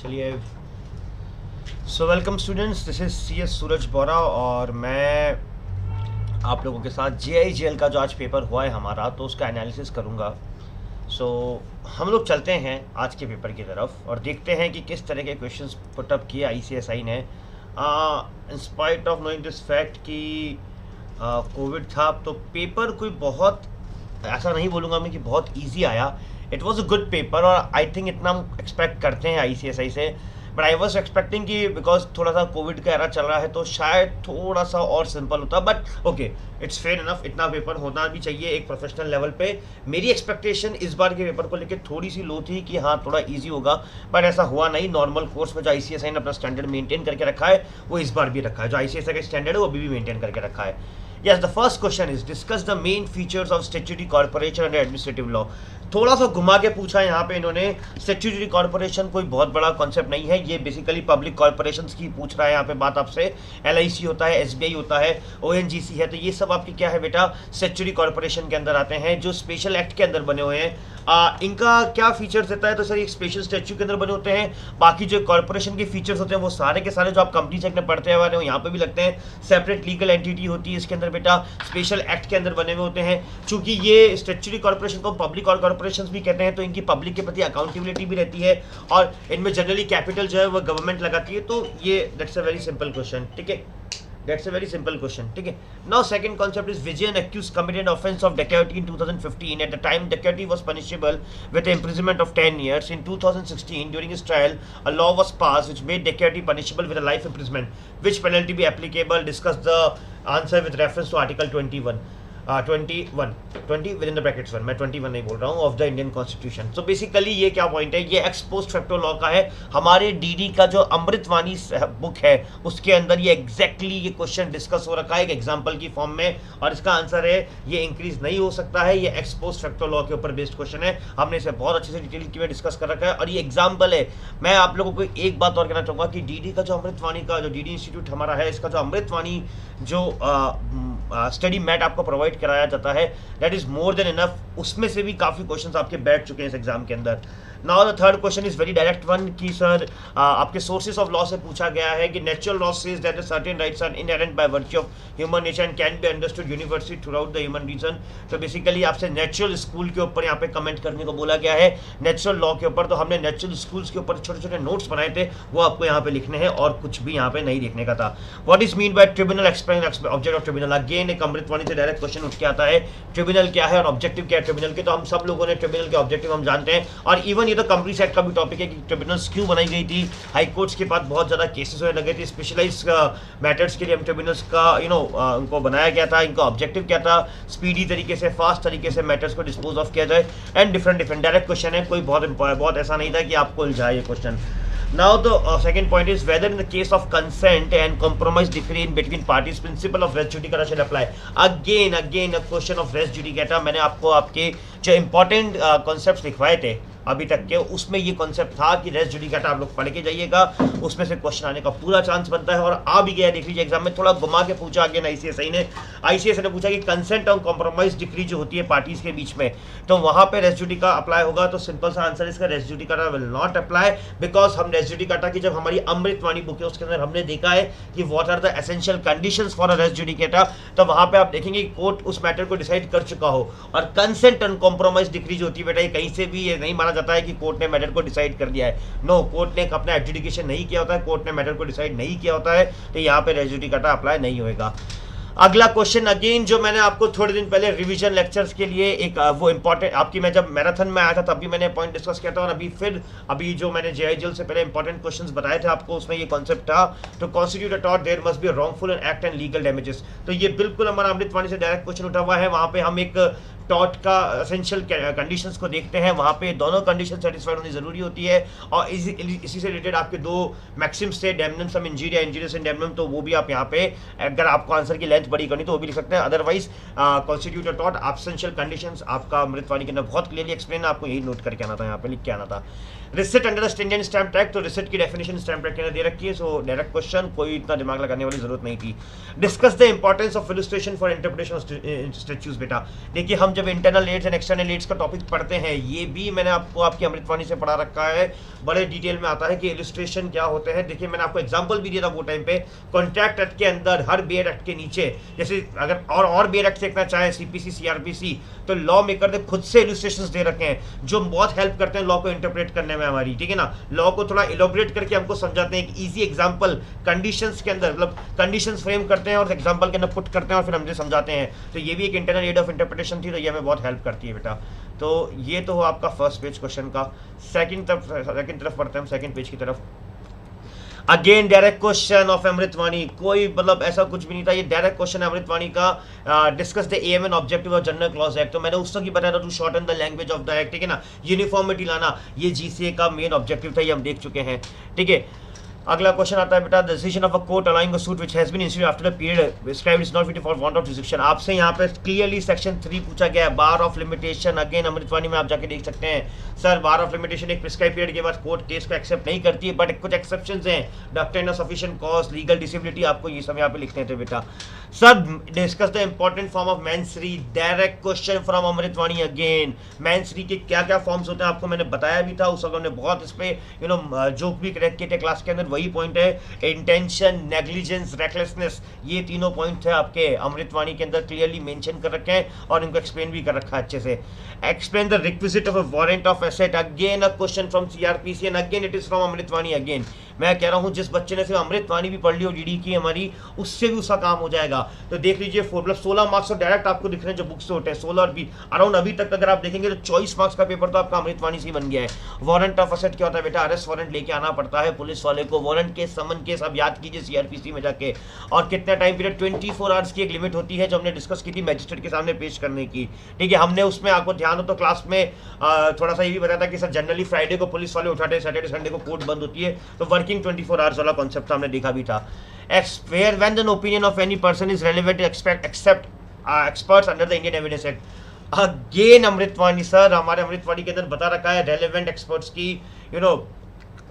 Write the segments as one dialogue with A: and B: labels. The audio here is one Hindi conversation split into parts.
A: चलिए, so welcome students, this is C S Suraj Bora और मैं आप लोगों के साथ JIGL का जो आज पेपर हुआ है हमारा, तो उसका एनालिसिस करूँगा। सो हम लोग चलते हैं आज के पेपर की तरफ और देखते हैं कि किस तरह के क्वेश्चंस पुटअप किए ICSI ने। In spite of knowing this fact कि कोविड था, तो पेपर कोई बहुत ऐसा नहीं बोलूँगा मैं कि बहुत ईजी आया। It was a good paper और आई थिंक इतना हम एक्सपेक्ट करते हैं ICSI से, बट आई वॉज एक्सपेक्टिंग कि बिकॉज थोड़ा सा कोविड का एरा चल रहा है तो शायद थोड़ा सा और सिंपल होता, but okay, it's fair enough. इतना पेपर होना भी चाहिए एक प्रोफेशनल लेवल पे। मेरी एक्सपेक्टेशन इस बार के पेपर को लेकर थोड़ी सी लो थी कि हाँ थोड़ा इजी होगा, बट ऐसा हुआ नहीं। नॉर्मल कोर्स में जो ICSI ने अपना स्टैंडर्ड मेंटेन करके रखा है वो इस बार भी रखा है। जो ICSI का स्टैंडर्ड है वो अभी भी मेंटेन करके रखा है। Yes, the first question is discuss the main features of statutory corporation under administrative law. थोड़ा सा घुमा के पूछा है यहाँ पे इन्होंने। स्टैट्यूटरी कॉर्पोरेशन कोई बहुत बड़ा कॉन्सेप्ट नहीं है, ये बेसिकली पब्लिक कॉर्पोरेशंस की पूछ रहा है यहाँ पे बात आपसे। LIC होता है, SBI होता है, ONGC है, तो ये सब आपकी क्या है बेटा, स्टैट्यूटरी कॉर्पोरेशन के अंदर आते हैं, जो स्पेशल एक्ट के अंदर बने हुए हैं। इनका क्या फीचर्स देता है, तो सर एक स्पेशल स्टैच्यू के अंदर बने होते हैं। बाकी जो कॉर्पोरेशन के फीचर्स होते हैं वो सारे के सारे जो आप कंपनी एक्ट में पढ़ते हैं वाले यहाँ पे भी लगते हैं। सेपरेट लीगल एंटिटी होती है इसके अंदर बेटा, स्पेशल एक्ट के अंदर बने हुए होते हैं। चूंकि ये स्टैट्यूटरी कॉर्पोरेशन को पब्लिक कॉर्पोरेशन भी कहते हैं, तो इनकी पब्लिक के प्रति अकाउंटेबिलिटी भी रहती है और इनमें जनरली कैपिटल जो है वो गवर्नमेंट लगाती है। तो ये that's a very simple question, ठीक है, that's a very simple question, ठीक है। Now second concept is Vijayan accused committed offense of dacoity in 2015. At the time, dacoity was punishable with imprisonment of 10 years. In 2016, during his trial, a law was passed which made dacoity punishable with a life imprisonment. Which penalty be applicable? Discuss the answer with reference to Article 21. 20 with in the brackets 1, मैं 21 नहीं बोल रहा हूँ, ऑफ द इंडियन कॉन्स्टिट्यूशन। तो बेसिकली ये क्या पॉइंट है, ये एक्स पोस्ट फैक्टो लॉ का है। हमारे DD का जो अमृतवाणी बुक है उसके अंदर ये एग्जैक्टली ये क्वेश्चन डिस्कस हो रखा है एक एग्जाम्पल की फॉर्म में, और इसका आंसर है ये इंक्रीज नहीं हो सकता है। ये एक्स पोस्ट फैक्टो लॉ के ऊपर बेस्ड क्वेश्चन है, हमने इसे बहुत अच्छे से डिटेल में डिस्कस कर रखा है और ये एग्जाम्पल है। मैं आप लोगों को एक बात और कहना चाहूँगा कि DD का जो अमृतवाणी का जो DD इंस्टीट्यूट हमारा है, इसका जो अमृतवाणी जो स्टडी मैट आपको प्रोवाइड कराया जाता है, that is more than enough. उसमें से भी काफी क्वेश्चंस आपके बैठ चुके हैं इस एग्जाम के अंदर। Now the third question is very direct one कि सर आपके सोर्सेज ऑफ लॉ से पूछा गया है कि natural law says that certain rights are inherent by virtue of human nature and can be understood universally throughout the human reason. तो बेसिकली आपसे नेचुरल स्कूल के ऊपर यहाँ पे कमेंट करने को बोला गया है, नेचुरल लॉ के ऊपर। तो हमने नेचुरल स्कूल्स के ऊपर छोटे छोटे नोट्स बनाए थे, वो आपको यहाँ पे लिखने हैं और कुछ भी यहाँ पे नहीं लिखने का था। What is mean by tribunal, explain object of tribunal. Again एक अमृतवाणी से डायरेक्ट क्वेश्चन उठ के आता है, ट्रिब्यूनल क्या है और ऑब्जेक्टिव क्या है ट्रिब्यूनल के। तो हम सब लोगों ने ट्रिब्यूनल के ऑब्जेक्टिव हम जानते हैं, और इवन ये तो कंपनी एक्ट का भी टॉपिक है कि ट्रिब्यूनल्स क्यों बनाई गई थी। हाई कोर्ट्स के पास बहुत ज्यादा केसेस होने लगे थे, स्पेशलाइज्ड मैटर्स के लिए हम ट्रिब्यूनल्स का उनको बनाया गया था। इनका ऑब्जेक्टिव क्या था, स्पीडी तरीके से, फास्ट तरीके से मैटर्स को डिस्पोज ऑफ किया जाए, एंड डिफरेंट डायरेक्ट क्वेश्चन है, कोई बहुत ऐसा नहीं था कि आपको उलझाए ये question. Now the second point is whether in the case of consent and compromise decree in between parties principle of res judicata shall apply. Again a question of res judicata। मैंने आपको आपके जो important concepts लिखवाए थे अभी तक के, उसमें ये कॉन्सेप्ट था कि रेस जुडिकाटा आप लोग पढ़ के जाइएगा, उसमें से क्वेश्चन आने का पूरा चांस बनता है और आ भी गया। देख लीजिए एग्जाम में थोड़ा घुमा के पूछा अगेन ICSI ने पूछा कि कंसेंट और कॉम्प्रोमाइज डिक्री जो होती है पार्टीज के बीच में, तो वहां पे रेस जुडिका अप्लाई होगा। तो सिंपल सा आंसर इसका res judicata will not apply, because हम रेस जुडिकाटा की जब हमारी अमृतवाणी बुक है उसके अंदर हमने देखा है कि what are the essential conditions for a res judicata. तो वहां पे आप देखेंगे कोर्ट उस मैटर को डिसाइड कर चुका हो, और कंसेंट और कॉम्प्रोमाइज डिक्री जो होती है बेटा, ये कहीं से भी ये नहीं माना जाता है कि कोर्ट ने मैटर को डिसाइड कर दिया है। नो, कोर्ट ने अपना एडजुडिकेशन नहीं किया होता है, कोर्ट ने मैटर को डिसाइड नहीं किया होता है, तो यहाँ पे रेस जुडिकाटा अप्लाई नहीं होएगा। अगला क्वेश्चन अगेन जो मैंने आपको थोड़े दिन पहले रिवीजन लेक्चर्स के लिए एक वो इंपॉर्टेंट आपकी, मैं जब मैराथन में आया था तब भी मैंने पॉइंट डिस्कस किया था, और अभी जो मैंने JIGL से पहले इंपॉर्टेंट क्वेश्चंस बताए थे आपको, उसमें ये कॉन्सेप्ट था to constitute a tort there must be wrongful and act and legal damages. तो ये बिल्कुल हमारा अमृतवाणी से डायरेक्ट क्वेश्चन उठा हुआ है। वहां पे हम एक टॉर्ट का एसेंशियल कंडीशंस को देखते हैं, वहां पे दोनों कंडीशन सेटिस्फाइड होनी जरूरी होती है, और इसी से रिलेटेड आपके दो मैक्सिम्स थे, डैमनम सम इंजीरिया, इंजीरियस इन डैमनम। तो वो भी आप यहाँ पे अगर आपको आंसर की लेंथ बड़ी करनी तो वो भी लिख सकते हैं। Otherwise constitute a tort essential conditions आपका अमृतवाणी के अंदर बहुत क्लियरली एक्सप्लेन, आपको यही नोट करके आना था, यहाँ पे लिख के आना था। Receipt under the standard stamp act, तो रिसिट की डेफिनेशन स्टैम्प एक्ट ने दे रखी है, सो डायरेक्ट क्वेश्चन, कोई इतना दिमाग लगाने वाली जरूरत नहीं थी। Discuss the importance of illustration for interpretation of statutes. बेटा देखिए हम हम जब internal aids and external aids का टॉपिक पढ़ते हैं, ये भी मैंने आपको आपकी अमृतवाणी से पढ़ा रखा है, बड़े डिटेल में आता है कि इलस्ट्रेशन क्या होते हैं। देखिए मैंने आपको एग्जांपल भी दिया था वो टाइम पे, कॉन्ट्रैक्ट एक्ट के अंदर हर बेयर एक्ट के नीचे, जैसे अगर और बेयर एक्ट देखना चाहे सीपीसी सीआरपीसी, तो लॉ मेकर ने खुद से इलस्ट्रेशंस दे रखे हैं जो बहुत हेल्प करते हैं लॉ को इंटरप्रेट करने में हमारी, ठीक है ना। लॉ को थोड़ा इलोबरेट करके हमको समझाते हैं, एक इजी एग्जांपल कंडीशंस के अंदर, मतलब कंडीशंस फ्रेम करते हैं और एग्जांपल के अंदर पुट करते हैं और फिर हमसे समझाते हैं। तो ये भी एक इंटरनल एड ऑफ इंटरप्रिटेशन थी, तो ये हमें बहुत हेल्प करती है बेटा। तो ये तो हो आपका फर्स्ट पेज क्वेश्चन का। सेकंड तरफ पढ़ते हैं हम, सेकंड पेज की तरफ। अगेन डायरेक्ट क्वेश्चन ऑफ अमृतवाणी, कोई मतलब ऐसा कुछ भी नहीं था, ये डायरेक्ट क्वेश्चन है अमृतवाणी का। Discuss the aim and objective of general clause act. तो मैंने उस तक ही बताया था to shorten the language of the act, ठीक है ना। यूनिफॉर्मिटी लाना, ये जीसीए का मेन ऑब्जेक्टिव था, ये हम देख चुके हैं, ठीक है। अगला क्वेश्चन आता है बेटा, the decision of a court allowing a suit which has been instituted after the period prescribed is not fit for want of jurisdiction. आपसे यहाँ पे क्लियरली सेक्शन 3 पूछा गया है, बार ऑफ लिमिटेशन। अगेन अमृतवाणी में आप जाके देख सकते हैं, सर बार ऑफ लिमिटेशन एक प्रिस्क्राइब पीरियड के बाद कोर्ट केस को एक्सेप्ट नहीं करती है, बट कुछ एक्सेप्शंस हैं, doctrine of sufficient cause, legal disability, आपको ये सब यहाँ पे लिखने थे बेटा। Sir discuss the important form of मैंसरी, direct question from Amritvani again. मैंसरी के क्या क्या फॉर्म्स होते हैं आपको मैंने बताया भी था, उस वक्त हमने बहुत इस पे जोक भी करेक्ट किए थे क्लास के अंदर। वही पॉइंट है, इंटेंशन, नेग्लिजेंस, रेकलेसनेस, ये तीनों पॉइंट थे आपके अमृतवाणी के अंदर क्लियरली मेंशन कर रखे हैं और इनको एक्सप्लेन भी कर रखा है अच्छे से। Explain the requisite of a warrant of arrest, again a question from CrPC and again it is from Amritvani again. मैं कह रहा हूं जिस बच्चे ने सिर्फ अमृतवाणी भी पढ़ ली और डीडी की हमारी, उससे भी उसका काम हो जाएगा। तो देख लीजिए 16 मार्क्स तो डायरेक्ट आपको दिख रहे हैं जो बुक से होते हैं, 16 और भी अराउंड अभी तक अगर आप देखेंगे तो 24 मार्क्स का पेपर तो आपका अमृतवाणी से बन गया है। वारंट ऑफ एसेट क्या होता है बेटा, अरेस्ट वारंट लेके आना पड़ता है पुलिस वाले को, वारंट केस, समन केस आप याद कीजिए सीआरपीसी में जाके। और कितना टाइम पीरियड, 24 आवर्स की एक लिमिट होती है जो हमने डिस्कस की थी मैजिस्ट्रेट के सामने पेश करने की, ठीक है। हमने उसमें आपको ध्यान हो तो क्लास में थोड़ा सा ये भी बताया था कि सर जनरली फ्राइडे को पुलिस वाले उठाते हैं, सैटरडे संडे को कोर्ट बंद होती है, तो वर्किंग 24 आवर्स वाला कॉन्सेप्ट हमने देखा भी था। Where when an opinion of any person is relevant to accept experts under the Indian Evidence Act। Again Amritvani sir, हमारे अमृतवाणी के अंदर बता रखा है रेलेवेंट एक्सपर्ट्स की,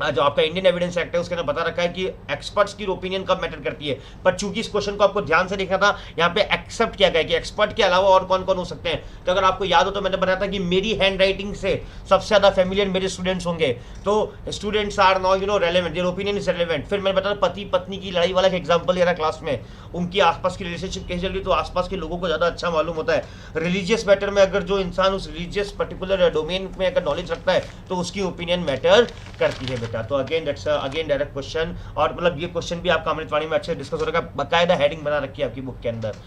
A: जो आपका इंडियन एविडेंस एक्ट है उसके अंदर बता रखा है कि एक्सपर्ट्स की ओपिनियन कब मैटर करती है। पर चूंकि इस क्वेश्चन को आपको ध्यान से देखना था, यहाँ पे एक्सेप्ट किया गया कि एक्सपर्ट के अलावा और कौन कौन हो सकते हैं। तो अगर आपको याद हो तो मैंने बताया था कि मेरी हैंड राइटिंग से सबसे ज्यादा फेमिलियर मेरे स्टूडेंट्स होंगे, तो students are now relevant, their opinion is relevant. फिर मैंने बताया पति पत्नी की लड़ाई वाला एग्जाम्पल ले रहा क्लास में, उनकी आसपास की रिलेशनशिप कैसे चल रही, तो आसपास के लोगों को ज्यादा अच्छा मालूम होता है। रिलीजियस मैटर में अगर जो इंसान उस रिलीजियस पर्टिकुलर डोमेन में अगर नॉलेज रखता है तो उसकी ओपिनियन मैटर करती है बेटा। तो अगेन डायरेक्ट क्वेश्चन, और मतलब ये क्वेश्चन भी आपका अमृतवाणी में अच्छे डिस्कस हो रहा है, बाकायदा हेडिंग बना रखी है आपकी बुक के अंदर।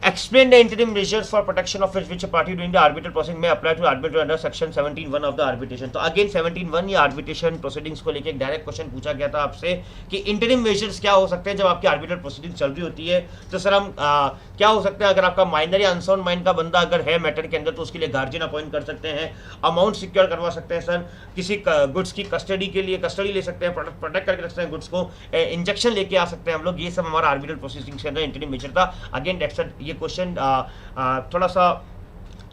A: Explain the interim measures for protection of which a party during the arbitral proceeding may apply to arbiter under section 17(1) of the arbitration। तो अगेन 17(1) ये arbitration proceedings को लेके एक डायरेक्ट क्वेश्चन पूछा गया था आपसे कि interim measures क्या हो सकते हैं जब आपकी arbitral proceeding चल रही होती है। तो सर हम क्या हो सकते हैं, अगर आपका माइनर या अनसाउंड माइंड का बंदा अगर है मैटर के अंदर तो उसके लिए गार्जियन अपॉइंट कर सकते हैं, अमाउंट सिक्योर करवा सकते हैं सर, किसी गुड्स की कस्टडी के लिए कस्टडी ले सकते हैं, प्रोटेक्ट करके रख सकते हैं गुड्स को, इंजेक्शन लेके आ सकते हैं हम लोग। ये सब हमारा आर्बिट्रल प्रोसीडिंग्स के अंदर इंटरिम मेजर था। अगेन ये क्वेश्चन थोड़ा सा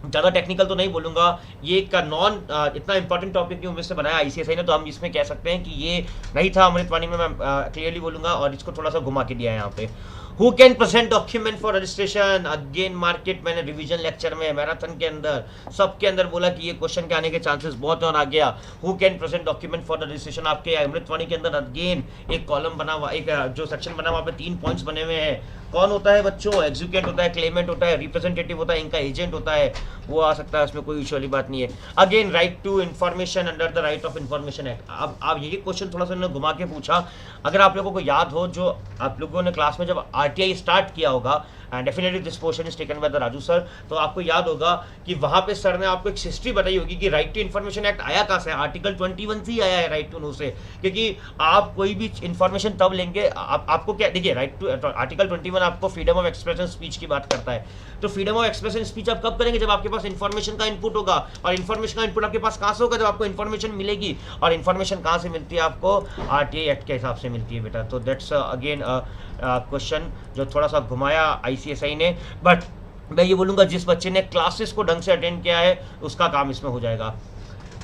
A: ज़्यादा टेक्निकल तो नहीं बोलूँगा, ये एक नॉन इतना इंपॉर्टेंट टॉपिक की उम्मीद से बनाया आईसीएसआई ने, तो हम इसमें कह सकते हैं कि ये नहीं था अमृतवाणी में, मैं क्लियरली बोलूँगा, और इसको थोड़ा सा घुमा के दिया है यहाँ पे। Who can present document for registration? Again market मैंने रिवीजन लेक्चर में मैराथन के अंदर सबके अंदर बोला कि ये क्वेश्चन के आने के चांसेस बहुत और आ गया। Who can present document for the registration? आपके अमृतवाणी के अंदर अगेन एक कॉलम बना हुआ, एक जो सेक्शन बना वहाँ पे 3 पॉइंट्स बने हुए हैं। कौन होता है बच्चों, एग्जीक्यूट होता है, क्लेमेंट होता है, रिप्रेजेंटेटिव होता है, इनका एजेंट होता है, वो आ सकता है, उसमें कोई इशू वाली बात नहीं है। Again right to information under the right of information act. अब आप ये क्वेश्चन थोड़ा सा उन्होंने घुमा के पूछा, अगर आप लोगों को याद हो, जो आप लोगों ने क्लास में जब आरटीआई स्टार्ट किया होगा, and definitely this portion is taken by the Raju sir, तो आपको याद होगा कि वहां पे सर ने आपको एक हिस्ट्री बताई होगी कि राइट टू इन्फॉर्मेशन एक्ट आया कहाँ से, आर्टिकल 21 से ही आया है, राइट टू नो से। क्योंकि आप कोई भी इन्फॉर्मेशन तब लेंगे, आपको क्या देखिए, राइट टू आर्टिकल 21 आपको फ्रीडम ऑफ एक्सप्रेशन स्पीच की बात करता है। तो फ्रीडम ऑफ एक्सप्रेशन स्पीच आप कब करेंगे, जब आपके पास इन्फॉर्मेशन का इनपुट होगा, और इन्फॉर्मेशन का इनपुट आपके पास कहाँ से होगा, जब आपको इन्फॉर्मेशन मिलेगी, और इन्फॉर्मेशन कहाँ से मिलती है, आपको आरटीआई एक्ट के हिसाब से मिलती है बेटा। तो दैट्स अगेन क्वेश्चन जो थोड़ा सा घुमाया आईसीएसआई ने, बट मैं ये बोलूँगा जिस बच्चे ने क्लासेस को ढंग से अटेंड किया है उसका काम इसमें हो जाएगा।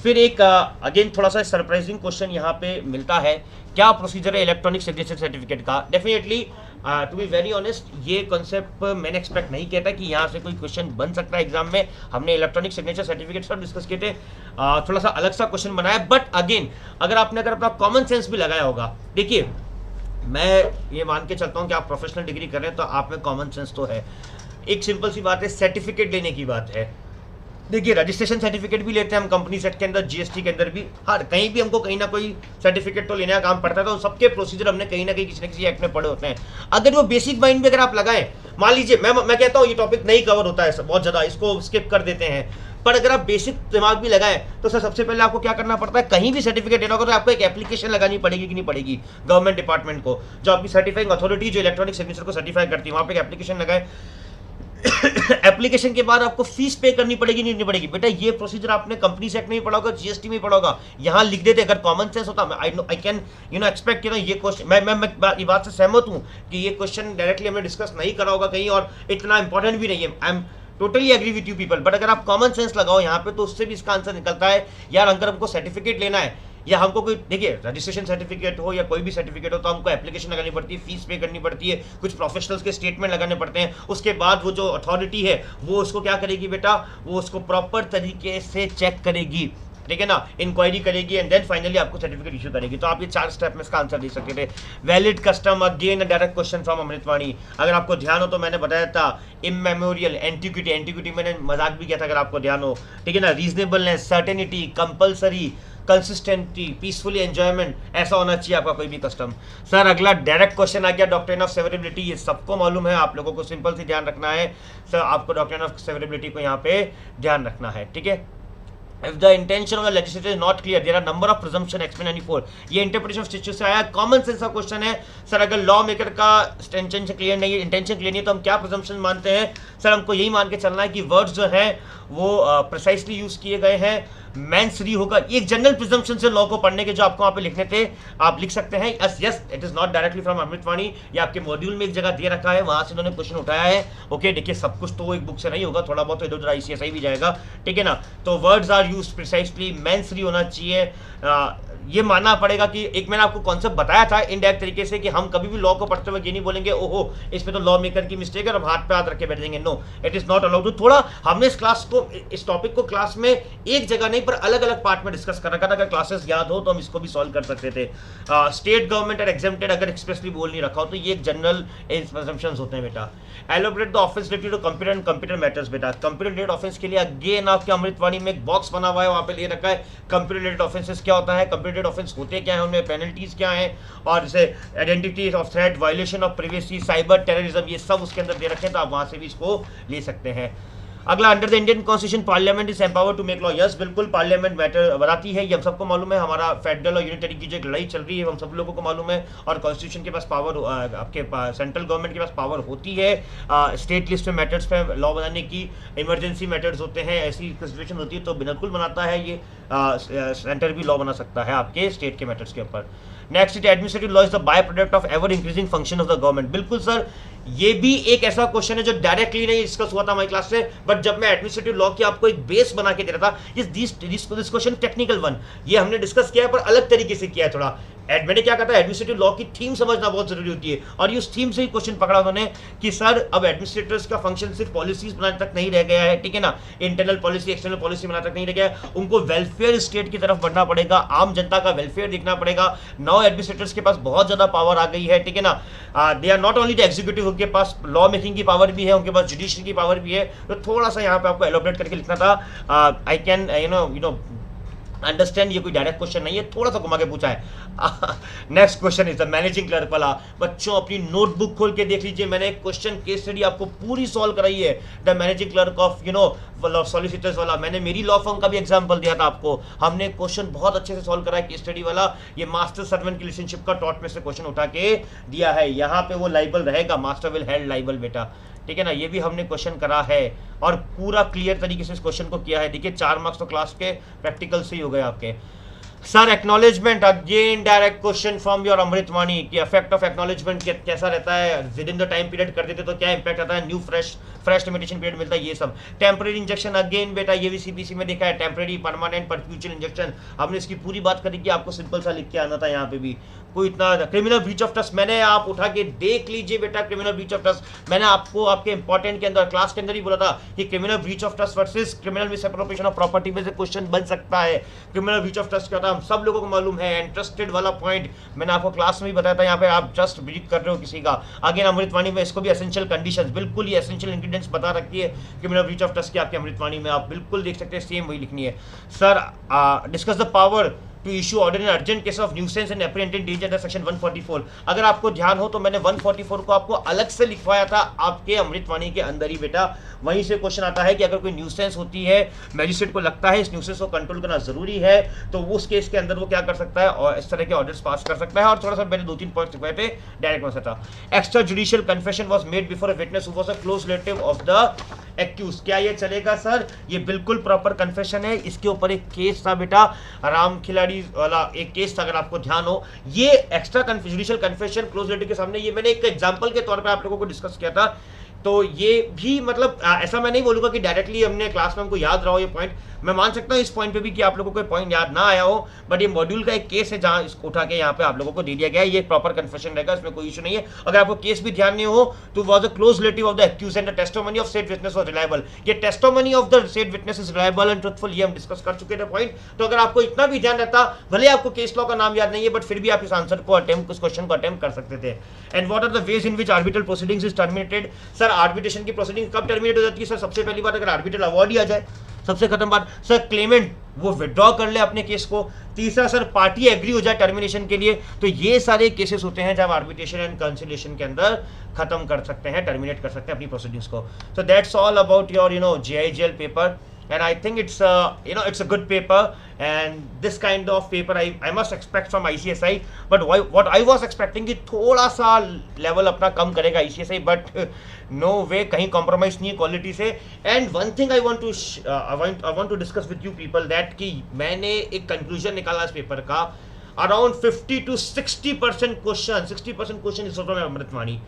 A: फिर एक अगेन थोड़ा सा सरप्राइजिंग क्वेश्चन यहाँ पे मिलता है, क्या प्रोसीजर है इलेक्ट्रॉनिक सिग्नेचर सर्टिफिकेट का। Definitely to be very honest ये कॉन्सेप्ट मैंने एक्सपेक्ट नहीं किया था कि यहाँ से कोई क्वेश्चन बन सकता है एग्जाम में। हमने इलेक्ट्रॉनिक सिग्नेचर सर्टिफिकेट सब डिस्कस किए थे, थोड़ा सा अलग सा क्वेश्चन बनाया, बट अगेन अगर आपने अपना कॉमन सेंस भी लगाया होगा, देखिए मैं ये मान के चलता हूँ कि आप प्रोफेशनल डिग्री कर रहे हैं तो आप में कॉमन सेंस तो है। एक सिंपल सी बात है, सर्टिफिकेट लेने की बात है। देखिए रजिस्ट्रेशन सर्टिफिकेट भी लेते हैं हम कंपनी सेट के अंदर, जीएसटी के अंदर भी, हर कहीं भी हमको कहीं ना कोई सर्टिफिकेट तो लेने का काम पड़ता है, तो सबके प्रोसीजर हमने कहीं ना कहीं किसी न किसी एक्ट में पढ़े होते हैं। अगर वो बेसिक माइंड में अगर आप लगाएं, मान लीजिए मैं कहता हूँ ये टॉपिक नहीं कवर होता है बहुत ज़्यादा, इसको स्किप कर देते हैं, पर अगर आप बेसिक दिमाग भी लगाएं तो सर सबसे पहले आपको क्या करना पड़ता है, कहीं भी सर्टिफिकेट लेना होगा तो आपको एक एप्लीकेशन लगानी पड़ेगी कि नहीं पड़ेगी गवर्नमेंट डिपार्टमेंट को, जो आपकी सर्टिफाइंग अथॉरिटी जो इलेक्ट्रॉनिक सिग्नेचर को सर्टिफाई करती है, वहाँ पे एक एप्लीकेशन लगाए। एप्लीकेशन के बाद आपको फीस पे करनी पड़ेगी नहीं पड़ेगी, बेटा ये प्रोसीजर आपने कंपनी सेक्ट में ही पढ़ा होगा, जीएसटी में ही पढ़ा होगा, यहाँ लिख देते। अगर कॉमन सेंस होता आई कैन एक्सपेक्ट ये क्वेश्चन, मैं ये बात से सहमत हूँ कि ये क्वेश्चन डायरेक्टली हमने डिस्कस नहीं करा होगा कहीं और इतना इंपॉर्टेंट भी नहीं है, I am totally agree with you people, but अगर आप कॉमन सेंस लगाओ यहाँ पे तो उससे भी इसका आंसर निकलता है यार। अगर हमको सर्टिफिकेट लेना है या हमको कोई, देखिए रजिस्ट्रेशन सर्टिफिकेट हो या कोई भी सर्टिफिकेट हो तो हमको एप्लीकेशन लगानी पड़ती है, फीस पे करनी पड़ती है, कुछ प्रोफेशनल्स के स्टेटमेंट लगाने पड़ते हैं, उसके बाद वो जो अथॉरिटी है वो उसको क्या करेगी बेटा, वो उसको प्रॉपर तरीके से चेक करेगी, ठीक है ना, इंक्वायरी करेगी एंड देन फाइनली आपको सर्टिफिकेट इशू करेगी। तो आप ये 4 स्टेप में इसका आंसर दे सकते थे। Valid custom, again direct question from Amritvani. अगर आपको ध्यान हो तो मैंने बताया था इमेमोरियल, एंटिक्विटी मैंने मजाक भी किया था अगर आपको ध्यान हो, ठीक है ना, reasonableness, certainty, compulsory, consistency, peacefully enjoyment, ऐसा होना चाहिए आपका कोई भी कस्टम। सर अगला डायरेक्ट क्वेश्चन आ गया डॉक्ट्रिन ऑफ सेवरेबिलिटी, ये सबको मालूम है, आप लोगों को सिंपल से ध्यान रखना है सर, आपको डॉक्ट्रिन ऑफ सेवरेबिलिटी को यहाँ पे ध्यान रखना है, ठीक है। If the intention of the legislature is not clear, there are number of presumption explained and for ये इंटरप्रिटेशन ऑफ स्टेट्यूट से आया, कॉमन सेंस का क्वेश्चन है सर। अगर लॉ मेकर का इंटेंशन क्लियर नहीं है, इंटेंशन क्लियर नहीं है तो हम क्या प्रिजम्पशन मानते हैं सर, हमको यही मान के चलना है कि वर्ड्स जो है वो प्रिसाइसली यूज किए गए हैं, मैंस फ्री होगा। एक जनरल प्रिजम्पशन से लॉ को पढ़ने के जो आपको वहाँ पे लिखने थे, आप लिख सकते हैं yes it is not directly from Amritvani, ये आपके मॉड्यूल में एक जगह दे रखा है, वहां से उन्होंने क्वेश्चन उठाया है। ओके देखिए सब कुछ तो एक बुक से नहीं होगा, थोड़ा बहुत इधर उधर ICSI भी जाएगा, ठीक है ना। तो वर्ड्स आर यूज्ड प्रिसाइसली, मैंस फ्री होना चाहिए, ये मानना पड़ेगा कि एक मैंने आपको कॉन्सेप्ट बताया था इनडायरेक्ट तरीके से कि हम कभी भी लॉ को पढ़ते हुए ये नहीं बोलेंगे ओहो इसमें तो लॉ मेकर की मिस्टेक है और हम हाथ पे हाथ रख के बैठ जाएंगे, no it is not allowed. थोड़ा हमने इस क्लास को, इस टॉपिक को क्लास में एक जगह नहीं पर अलग अलग पार्ट में डिस्कस कर रखा था, अगर क्लासेस याद हो तो हम इसको भी सॉल्व कर सकते थे। स्टेट गवर्नमेंट आर एग्जेम्प्टेड, अगर एक्सप्रेसली बोल नहीं रखा हो तो ये एक जनरल असम्पशंस होते हैं बेटा। Elaborate the offence related to computer and computer matters, बेटा कंप्यूटर रिलेटेड ऑफेंस के लिए अगेन आपके अमृतवाणी में एक बॉक्स बना हुआ है, वहां पे ले रखा है कंप्यूटर रिलेटेड ऑफेंसेस क्या होता है, कंप्यूटर रिलेटेड ऑफेंस होते क्या है, उनमें पेनल्टीज क्या है, और जैसे identity of threat, violation of privacy, cyber terrorism, ये सब उसके अंदर दे रखे हैं, तो आप वहां से भी इसको ले सकते हैं। अगला, under the Indian constitution parliament is empower to make law, yes बिल्कुल पार्लियामेंट मैटर बनाती है, ये हम सबको मालूम है। हमारा फेडरल और यूनिटरी की जो लड़ाई चल रही है हम सब लोगों को मालूम है, और कॉन्स्टिट्यूशन के पास पावर, आपके सेंट्रल गवर्नमेंट के पास पावर होती है स्टेट लिस्ट में मैटर्स पे लॉ बनाने की। इमरजेंसी मैटर्स होते हैं, ऐसी सिचुएशन होती है तो बिल्कुल बनाता है ये, सेंटर भी लॉ बना सकता है आपके स्टेट के मैटर्स के ऊपर। Next, administrative law is the by product of ever increasing function of the government, बिल्कुल सर ये भी एक ऐसा क्वेश्चन है जो डायरेक्टली नहीं डिस्कस हुआ था हमारी क्लास से, बट जब मैं एडमिनिस्ट्रेटिव लॉ की आपको एक बेस बना के दे रहा था, दिस क्वेश्चन टेक्निकल वन, ये हमने डिस्कस किया है पर अलग तरीके से किया है थोड़ा। मैंने क्या कहा था, एडमिनिस्ट्रेटिव लॉ की थीम समझना बहुत जरूरी होती है, और ये उस थीम से ही क्वेश्चन पकड़ा उन्होंने कि सर अब एडमिनिस्ट्रेटर्स का फंक्शन सिर्फ पॉलिसीज बनाने तक नहीं रह गया है, ठीक है ना, इंटरनल पॉलिसी एक्सटर्नल पॉलिसी बनाने तक नहीं रह गया है, उनको वेलफेयर स्टेट की तरफ बढ़ना पड़ेगा, आम जनता का वेलफेयर देखना पड़ेगा। नाउ एडमिनिस्ट्रेटर्स के पास बहुत ज्यादा पावर आ गई है, ठीक है ना, they are not only the executive, उनके पास लॉ मेकिंग की पावर भी है, उनके पास जुडिशरी की पावर भी है। तो थोड़ा सा यहाँ पे आपको एलोबरेट करके लिखना था, I can you know understand, ये कोई डायरेक्ट क्वेश्चन नहीं है, थोड़ा सा घुमा के पूछा है। Next question is the managing clerk वाला। बच्चों अपनी नोटबुक खोल के देख लीजिए, मैंने एक क्वेश्चन केस स्टडी आपको पूरी सॉल्व कराई है, the managing clerk of solicitors वाला। मैंने मेरी लॉ फर्म का भी एग्जांपल दिया था आपको, हमने क्वेश्चन बहुत अच्छे से सॉल्व करा है केस स्टडी वाला, ये मास्टर सर्वेंट की रिलेशनशिप का टॉट में से क्वेश्चन उठा के दिया है, यहाँ पे वो लाइबल रहेगा, मास्टर विल हेल्ड लाइबल बेटा, ठीक है ना, ये भी हमने क्वेश्चन करा है और पूरा क्लियर तरीके से इस क्वेश्चन को किया है। देखिए 4 मार्क्स तो क्लास के प्रैक्टिकल से ही हो गए आपके। Sir acknowledgement, again direct question from your Amritvani कि इफेक्ट ऑफ एक्नॉलेजमेंट कैसा रहता है, within the time period कर देते तो क्या इंपैक्ट आता है, new fresh fresh limitation period मिलता है, ये सब। टेम्परेरी इंजेक्शन अगेन बेटा ये भी सीबीसी में देखा है, टेम्परेरी परमानेंट परफ्यूचर इंजेक्शन, हमने इसकी पूरी बात करी कि आपको सिंपल सा लिख के आना था, यहाँ पे भी कोई इतना। क्रिमिनल ब्रीच ऑफ ट्रस्ट मैंने आप उठा के देख लीजिए बेटा, क्रिमिनल ब्रीच ऑफ ट्रस्ट मैंने आपको आपके इंपॉर्टेंट के अंदर क्लास के अंदर ही बोला था कि criminal breach of trust versus criminal misappropriation of property में से क्वेश्चन बन सकता है। क्रिमिनल ब्रीच ऑफ ट्रस्ट क्या था हम सब लोगों को मालूम है, इंटरेस्टेड वाला पॉइंट मैंने आपको क्लास में भी बताया था। यहाँ पे आप जस्ट ब्रीच कर रहे हो किसी का, अगेन अमृतवाणी में इसको भी एसेंशियल कंडीशंस बिल्कुल ये एसेंशियल इंग्रेडिएंट्स बता रखी है क्रिमिनल ब्रीच ऑफ ट्रस्ट की, आपके अमृतवाणी में आप बिल्कुल देख सकते हैं, सेम वही लिखनी है। Sir discuss the power to issue order in urgent case of nuisance and apprehended danger section 144। अगर आपको ध्यान हो तो मैंने 144 को आपको अलग से लिखवाया था आपके अमृतवाणी के अंदर ही बेटा, वहीं से क्वेश्चन आता है कि अगर कोई न्यूसेंस होती है, मैजिस्ट्रेट को लगता है इस न्यूसेंस को कंट्रोल करना जरूरी है, तो उस केस के अंदर वो क्या कर सकता है और इस तरह के ऑर्डर्स पास कर सकता है। और थोड़ा सा मैंने 2-3 पॉइंट्स लिखवाए थे, डायरेक्ट में था। Extra judicial confession was made before a witness who was a close relative of the accuse. क्या ये चलेगा सर? ये बिल्कुल प्रॉपर कन्फेशन है। इसके ऊपर एक केस था बेटा, राम खिलाड़ी वाला एक केस था, अगर आपको ध्यान हो। ये extra judicial confession close relative के सामने, ये मैंने एक एग्जांपल के तौर पे आप लोगों को डिस्कस किया था। तो ये भी मतलब ऐसा मैं नहीं बोलूंगा कि डायरेक्टली हमने क्लास में हमको याद रहा हो ये पॉइंट, मैं मान सकता हूँ इस पॉइंट पे भी कि आप लोगों को पॉइंट याद ना आया हो, बट ये मॉड्यूल का एक केस है जहां इसको उठा के यहाँ पे आप लोगों को दे दिया गया है। ये प्रॉपर कन्फेशन रहेगा, इसमें कोई इशू नहीं है। अगर आपको केस भी ध्यान नहीं हो तो was a close relative of the accused and the testimony of said witness was reliable. ये testimony of the said witness is reliable and truthful, ये हम डिस्कस कर चुके थे पॉइंट। तो अगर आपको इतना भी ध्यान रहता, भले आपको केस लॉ का नाम याद नहीं है, बट फिर भी आप इस आंसर को अटेम्प्ट, इस क्वेश्चन को अटेम्प्ट कर सकते थे। And what are the ways in which arbitral proceedings is terminated. Sir arbitration की प्रोसीडिंग कब टर्मिनेट हो जाती है सर? सबसे पहली बात अगर आर्बिट्रल अवॉर्ड ही आ जाए, सबसे खत्म बात। सर क्लेमेंट वो विड्रॉ कर ले अपने केस को। तीसरा सर पार्टी एग्री हो जाए टर्मिनेशन के लिए। तो ये सारे केसेस होते हैं जब आर्बिट्रेशन एंड कंसिलिएशन के अंदर खत्म कर सकते हैं, टर्मिनेट कर सकते हैं अपनी प्रोसीडिंग्स को। So that's all about your JIGL paper, and I think it's it's a good paper, and this kind of paper I must expect from ICSI, but what I was expecting कि थोड़ा सा लेवल अपना कम करेगा ICSI, but no way, कहीं कॉम्प्रोमाइज नहीं है क्वालिटी से। And one thing I want to discuss with you people that कि मैंने एक कंक्लूजन निकाला इस पेपर का, around 50 to 60% question is from Amritvani,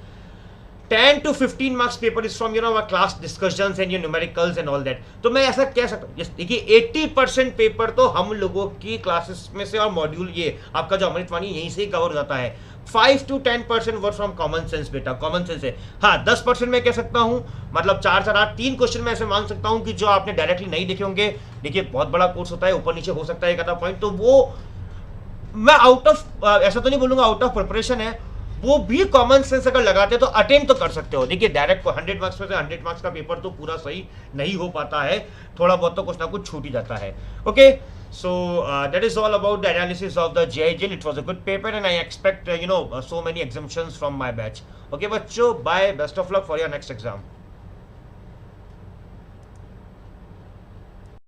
A: 10 to 15 marks paper is from our class discussions and your numericals and all that। तो मैं ऐसा कह सकता हूँ, देखिए 80% पेपर तो हम लोगों की क्लासेस में से और मॉड्यूल ये आपका जो अमृतवाणी यहीं से ही कवर हो जाता है। 5 to 10% word from common sense बेटा, कॉमन सेंस है। हाँ 10% मैं कह सकता हूँ, मतलब 4-4-8 क्वेश्चन मैं ऐसे मान सकता हूँ कि जो आपने डायरेक्टली नहीं देखे होंगे। देखिए बहुत बड़ा कोर्स होता है, ऊपर नीचे हो सकता है एक आधा पॉइंट, तो वो मैं आउट ऑफ ऐसा तो नहीं बोलूंगा आउट ऑफ प्रिपरेशन है, वो भी कॉमन सेंस अगर लगाते तो अटेम्प्ट तो कर सकते हो। देखिए डायरेक्ट 100 मार्क्स में से 100 मार्क्स का पेपर तो पूरा सही नहीं हो पाता है, थोड़ा बहुत तो कुछ ना कुछ छूट ही जाता है। Okay, so that is all about the analysis of the JIGL. It was a good paper and I expect so many exemptions from my batch. Okay बच्चों, bye, best of luck for your next exam.